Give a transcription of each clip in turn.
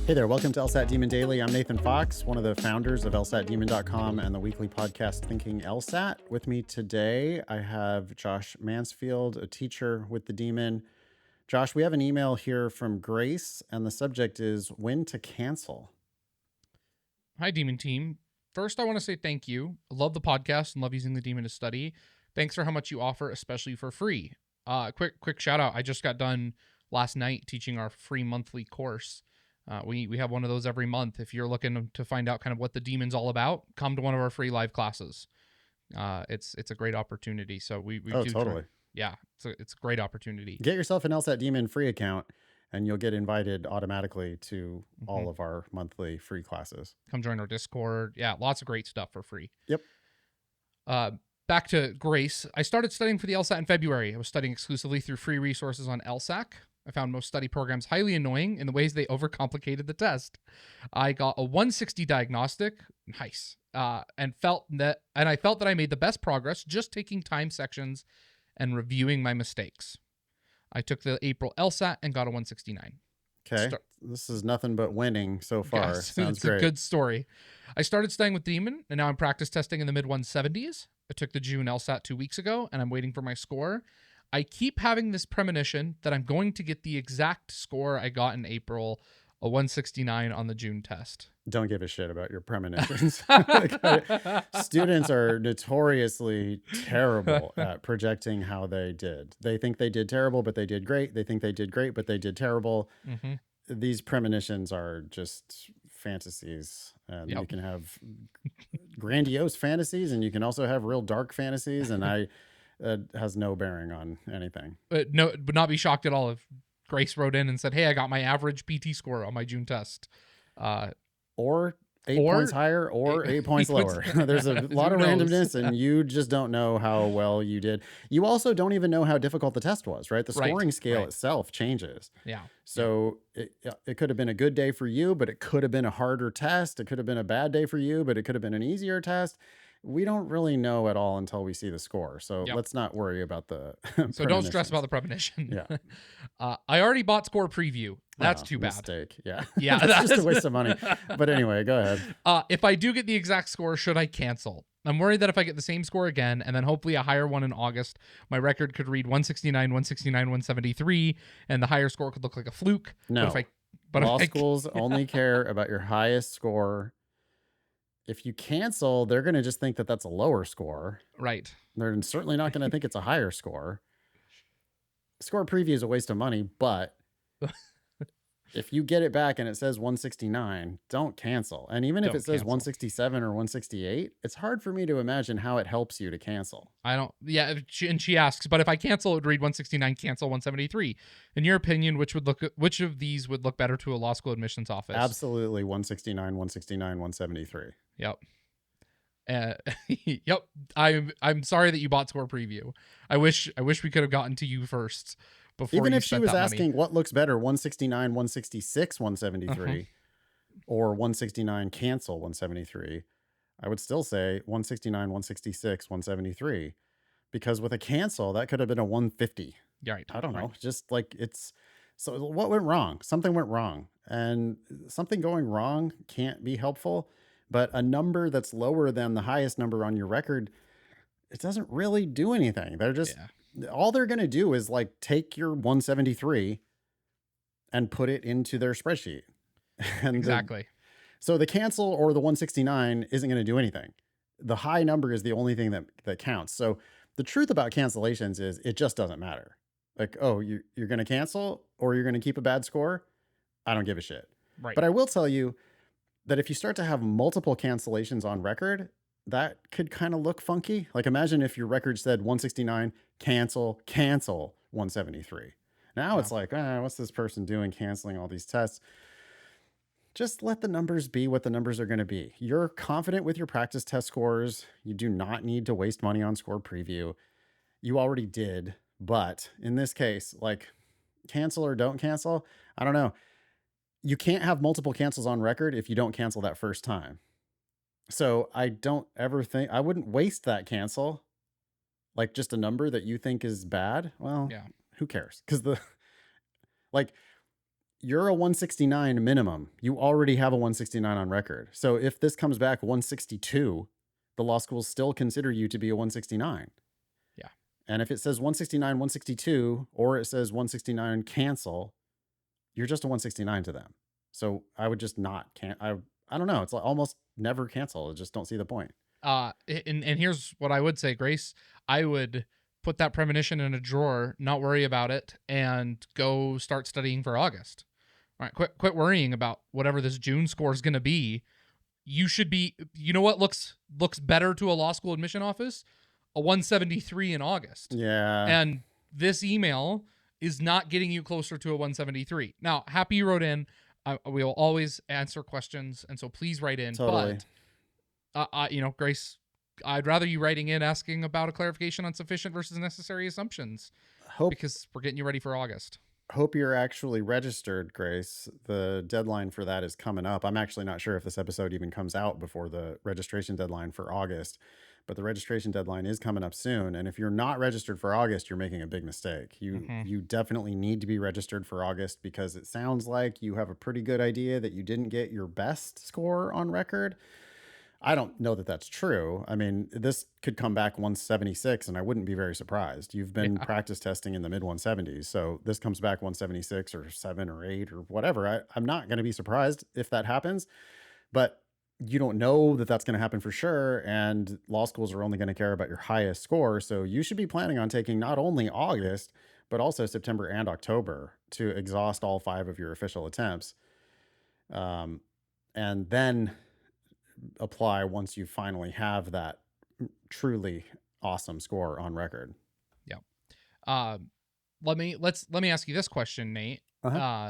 Hey there, welcome to LSAT Demon Daily. I'm Nathan Fox, one of the founders of LSATdemon.com and the weekly podcast Thinking LSAT. With me today, I have Josh Mansfield, a teacher with the Demon. Josh, we have an email here from Grace, and the subject is when to cancel. Hi, Demon team. First, I want to say thank you. I love the podcast and love using the Demon to study. Thanks for how much you offer, especially for free. Quick shout out. I just got done last night teaching our free monthly course. We have one of those every month. If you're looking to find out kind of what the Demon's all about, come to one of our free live classes. It's a great opportunity. So we Totally. It's a great opportunity. Get yourself an LSAT Demon free account, and you'll get invited automatically to all of our monthly free classes. Come join our Discord. Yeah, lots of great stuff for free. Yep. Back to Grace. I started studying for the LSAT in February. I was studying exclusively through free resources on LSAC. I found most study programs highly annoying in the ways they overcomplicated the test. I got a 160 diagnostic, nice, and I felt that I made the best progress just taking time sections and reviewing my mistakes. I took the April LSAT and got a 169. Okay, this is nothing but winning so far. Yes, Sounds it's great. a good story. I started studying with Demon, and now I'm practice testing in the mid 170s. I took the June LSAT 2 weeks ago, and I'm waiting for my score. I keep having this premonition that I'm going to get the exact score I got in April, a 169 on the June test. Don't give a shit about your premonitions. Students are notoriously terrible at projecting how they did. They think they did terrible, but they did great. They think they did great, but they did terrible. Mm-hmm. These premonitions are just fantasies. And you can have grandiose fantasies, and you can also have real dark fantasies. And it has no bearing on anything. Would not be shocked at all if Grace wrote in and said, "Hey, I got my average PT score on my June test." Or 8 points higher or 8 points lower. There's a lot of randomness, and you just don't know how well you did. You also don't even know how difficult the test was, right? The scoring scale itself changes. Yeah. So it could have been a good day for you, but it could have been a harder test. It could have been a bad day for you, but it could have been an easier test. We don't really know at all until we see the score. So let's not worry about the So don't stress about the premonition. Yeah. I already bought score preview. That's too bad. Mistake. Yeah. Yeah. That's just a waste of money. But anyway, go ahead. If I do get the exact score, should I cancel? I'm worried that if I get the same score again, and then hopefully a higher one in August, my record could read 169, 169, 173, and the higher score could look like a fluke. No. Law schools only care about your highest score. If you cancel, they're going to just think that that's a lower score. Right. They're certainly not going to think it's a higher score. Score preview is a waste of money, but if you get it back and it says 169, don't cancel. And even if it says 167 or 168, it's hard for me to imagine how it helps you to cancel. I don't. Yeah. And she asks, but if I cancel, it would read 169, cancel 173. In your opinion, which of these would look better to a law school admissions office? Absolutely 169, 169, 173. Yep. Yep. I'm sorry that you bought score preview. I wish we could have gotten to you first. Even if she was asking what looks better, 169, 166, 173, or 169 cancel 173, I would still say 169, 166, 173, because with a cancel, that could have been a 150. Yeah, right. I don't know. Just like so what went wrong? Something went wrong, and something going wrong can't be helpful, but a number that's lower than the highest number on your record, it doesn't really do anything. They're just... all they're going to do is like take your 173 and put it into their spreadsheet. And exactly. So the cancel or the 169 isn't going to do anything. The high number is the only thing that counts. So the truth about cancellations is it just doesn't matter. Like, oh, you're going to cancel or you're going to keep a bad score. I don't give a shit. Right. But I will tell you that if you start to have multiple cancellations on record, that could kind of look funky. Like imagine if your record said 169, cancel 173. Now it's like, what's this person doing canceling all these tests? Just let the numbers be what the numbers are going to be. You're confident with your practice test scores. You do not need to waste money on score preview. You already did. But in this case, like cancel or don't cancel, I don't know. You can't have multiple cancels on record if you don't cancel that first time. So I don't ever think I wouldn't waste that cancel. Like just a number that you think is bad. Well, who cares? Because you're a 169 minimum. You already have a 169 on record. So if this comes back 162, the law schools still consider you to be a 169. Yeah. And if it says 169, 162, or it says 169 cancel, you're just a 169 to them. So I would just not I don't know. It's like almost never cancel. I just don't see the point. And here's what I would say, Grace. I would put that premonition in a drawer, not worry about it, and go start studying for August. All right, quit worrying about whatever this June score is going to be. You should be, you know what looks better to a law school admission office? A 173 in August. Yeah. And this email is not getting you closer to a 173. Now, happy you wrote in. We will always answer questions, and so please write in. Totally. But, Grace, I'd rather you writing in asking about a clarification on sufficient versus necessary assumptions, because we're getting you ready for August. Hope you're actually registered, Grace. The deadline for that is coming up. I'm actually not sure if this episode even comes out before the registration deadline for August, but the registration deadline is coming up soon. And if you're not registered for August, you're making a big mistake. You definitely need to be registered for August, because it sounds like you have a pretty good idea that you didn't get your best score on record. I don't know that that's true. I mean, this could come back 176 and I wouldn't be very surprised. You've been practice testing in the mid 170s. So this comes back 176 or 7 or 8 or whatever. I'm not going to be surprised if that happens, but you don't know that that's going to happen for sure. And law schools are only going to care about your highest score. So you should be planning on taking not only August, but also September and October to exhaust all 5 of your official attempts. And then apply once you finally have that truly awesome score on record. Yeah. Let me ask you this question, Nate. Uh-huh.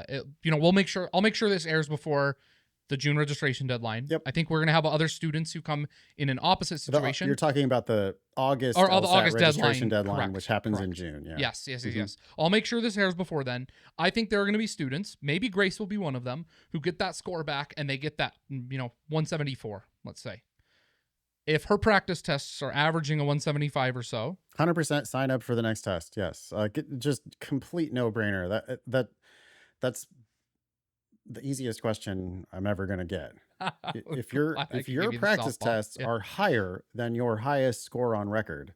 I'll make sure this airs before the June registration deadline. Yep. I think we're going to have other students who come in an opposite situation. You're talking about the August or LSAT the August registration deadline, deadline, which happens correct. in June. Yeah. Yes. I'll make sure this airs before then. I think there are going to be students, maybe Grace will be one of them, who get that score back and they get that, 174, let's say. If her practice tests are averaging a 175 or so, 100% sign up for the next test. Yes. Just complete no-brainer. That's the easiest question I'm ever going to get. If your practice tests are higher than your highest score on record,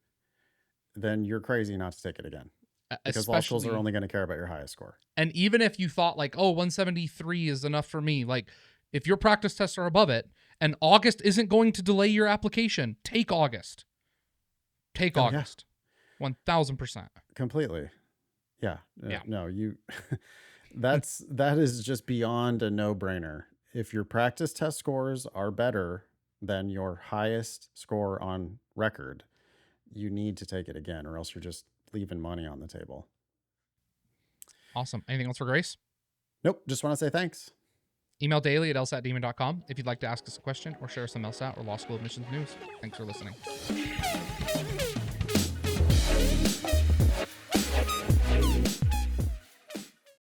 then you're crazy not to take it again. Because law schools are only going to care about your highest score. And even if you thought 173 is enough for me, if your practice tests are above it and August isn't going to delay your application, take August. Take August. 1000%. Completely. Yeah. Yeah. No, that is just beyond a no-brainer. If your practice test scores are better than your highest score on record, you need to take it again, or else you're just leaving money on the table. Awesome. Anything else for Grace? Nope. Just want to say thanks. Email daily@lsatdemon.com if you'd like to ask us a question or share some LSAT or law school admissions news. Thanks for listening.